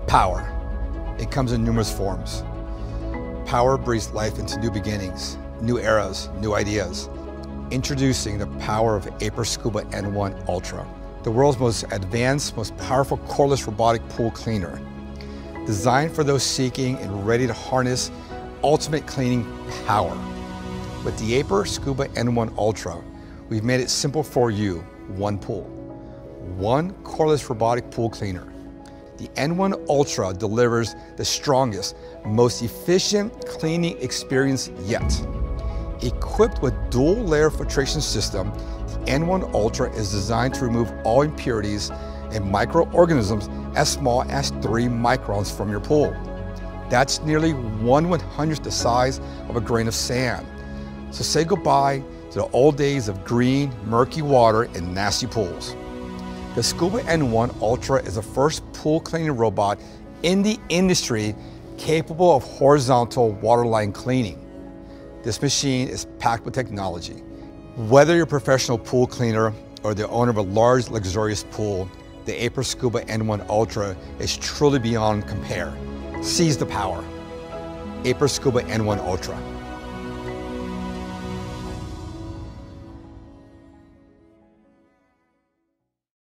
Power. It comes in numerous forms. Power breathes life into new beginnings, new eras, new ideas. Introducing the power of Aiper Scuba N1 Ultra, the world's most advanced, most powerful cordless robotic pool cleaner. Designed for those seeking and ready to harness ultimate cleaning power. With the Aiper Scuba N1 Ultra, we've made it simple for you. One pool, one cordless robotic pool cleaner. The N1 Ultra delivers the strongest, most efficient cleaning experience yet. Equipped with dual-layer filtration system, the N1 Ultra is designed to remove all impurities and microorganisms as small as 3 microns from your pool. That's nearly 1/100th the size of a grain of sand. So say goodbye to the old days of green, murky water and nasty pools. The Scuba N1 Ultra is the first pool cleaning robot in the industry capable of horizontal waterline cleaning. This machine is packed with technology. Whether you're a professional pool cleaner or the owner of a large, luxurious pool, the Aiper Scuba N1 Ultra is truly beyond compare. Seize the power. Aiper Scuba N1 Ultra.